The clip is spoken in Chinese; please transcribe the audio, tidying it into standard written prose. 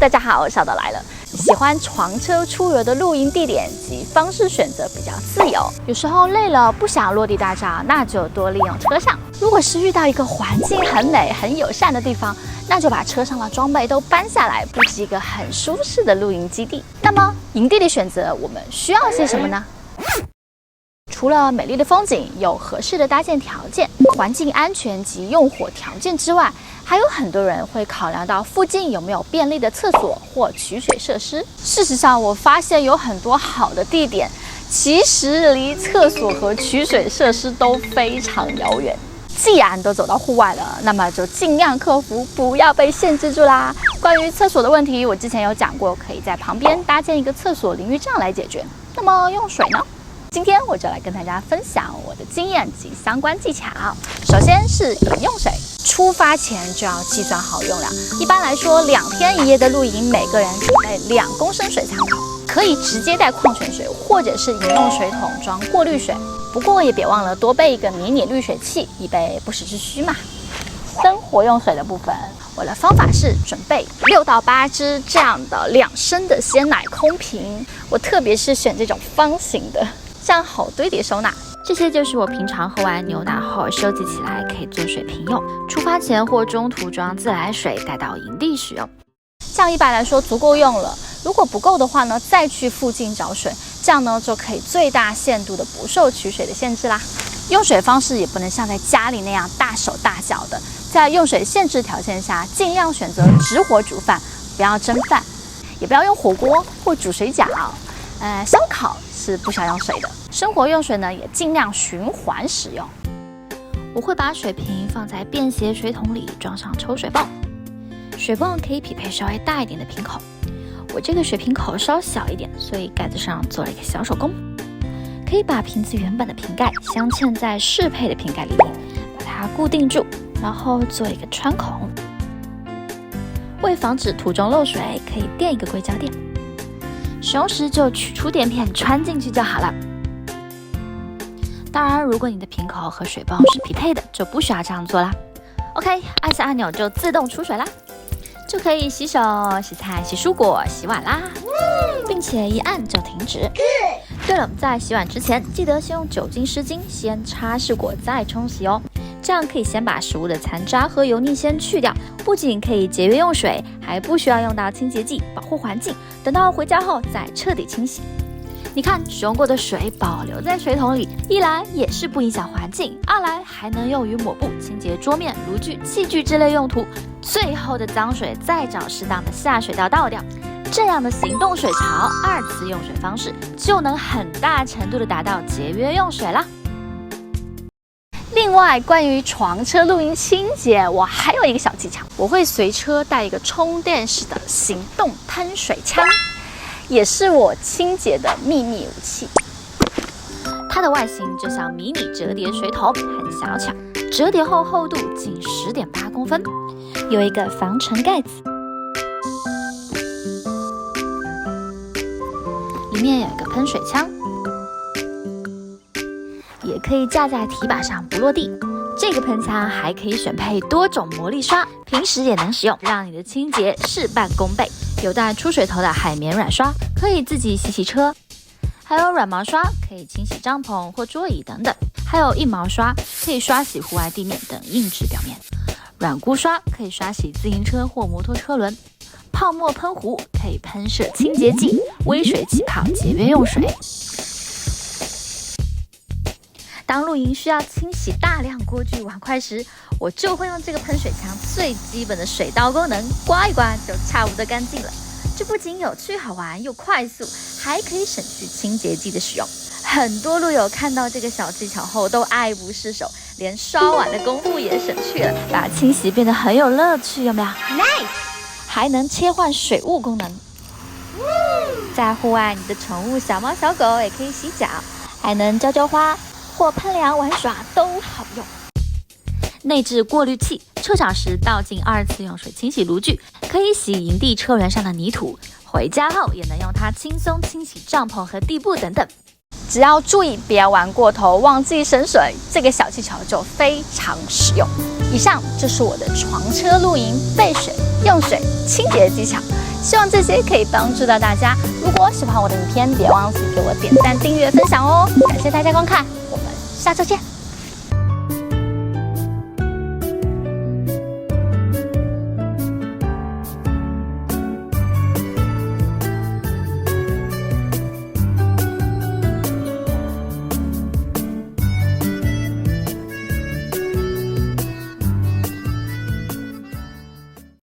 大家好，小岛来了。喜欢床车出游的露营地点及方式选择比较自由，有时候累了不想落地大帐，那就多利用车上。如果是遇到一个环境很美、很友善的地方，那就把车上的装备都搬下来，布置一个很舒适的露营基地。那么营地的选择，我们需要些什么呢？除了美丽的风景、有合适的搭建条件、环境安全及用火条件之外，还有很多人会考量到附近有没有便利的厕所或取水设施。事实上，我发现有很多好的地点，其实离厕所和取水设施都非常遥远。既然都走到户外了，那么就尽量克服，不要被限制住啦。关于厕所的问题，我之前有讲过，可以在旁边搭建一个厕所淋浴帐来解决。那么用水呢？今天我就来跟大家分享我的经验及相关技巧。首先是饮用水，出发前就要计算好用量。一般来说，2天1夜的露营，每个人准备2公升水参考，可以直接带矿泉水或者是饮用水桶装过滤水。不过也别忘了多备一个迷你滤水器，以备不时之需嘛。生活用水的部分，我的方法是准备6到8支这样的2升的鲜奶空瓶，我特别是选这种方形的，这样好堆叠收纳。这些就是我平常喝完牛奶后收集起来可以做水瓶用，出发前或中途装自来水带到营地使用。这样一般来说足够用了，如果不够的话呢，再去附近找水，这样呢就可以最大限度的不受取水的限制啦。用水方式也不能像在家里那样大手大脚的，在用水限制条件下，尽量选择直火煮饭，不要蒸饭，也不要用火锅或煮水饺。烧烤是不需要用水的。生活用水呢，也尽量循环使用。我会把水瓶放在便携水桶里，装上抽水泵。水泵可以匹配稍微大一点的瓶口，我这个水瓶口稍小一点，所以盖子上做了一个小手工。可以把瓶子原本的瓶盖镶嵌在适配的瓶盖里面，把它固定住，然后做一个穿孔。为防止途中漏水，可以垫一个硅胶垫。使用时就取出垫片穿进去就好了。当然，如果你的瓶口和水泵是匹配的，就不需要这样做啦。OK， 按下按钮就自动出水啦，就可以洗手、洗菜、洗蔬果、洗碗啦，并且一按就停止。对了，在洗碗之前，记得先用酒精湿巾先擦拭过再冲洗哦。这样可以先把食物的残渣和油腻先去掉，不仅可以节约用水，还不需要用到清洁剂，保护环境。等到回家后再彻底清洗。你看，使用过的水保留在水桶里，一来也是不影响环境，二来还能用于抹布、清洁桌面、炉具、器具之类用途。最后的脏水再找适当的下水道倒掉。这样的行动水槽2次用水方式，就能很大程度的达到节约用水啦。另外，关于床车露营清洁，我还有一个小技巧，我会随车带一个充电式的行动喷水枪，也是我清洁的秘密武器。它的外形就像迷你折叠水桶，很小巧，折叠后厚度仅10.8公分，有一个防尘盖子，里面有一个喷水枪，也可以架在提把上不落地。这个喷枪还可以选配多种魔力刷，平时也能使用，让你的清洁事半功倍。有带出水头的海绵软刷，可以自己洗车，还有软毛刷，可以清洗帐篷或桌椅等等，还有硬毛刷，可以刷洗户外地面等硬质表面。软箍刷可以刷洗自行车或摩托车轮。泡沫喷壶可以喷射清洁剂，微水气泡节约用水。当露营需要清洗大量锅具碗筷时，我就会用这个喷水枪最基本的水刀功能，刮一刮就差不多干净了。这不仅有趣好玩又快速，还可以省去清洁剂的使用。很多路友看到这个小技巧后都爱不释手，连刷碗的功夫也省去了，把清洗变得很有乐趣，有没有 ？Nice！ 还能切换水雾功能，在户外你的宠物小猫小狗也可以洗脚，还能浇花或喷凉玩耍都好用。内置过滤器，撤场时倒进2次用水清洗炉具，可以洗营地车轮上的泥土，回家后也能用它轻松清洗帐篷和地布等等。只要注意不要玩过头，忘记省水，这个小技巧就非常实用。以上就是我的床车露营备水、用水、清洁技巧。希望这些可以帮助到大家。如果喜欢我的影片，别忘记给我点赞、订阅、分享哦！感谢大家观看，我们下周见。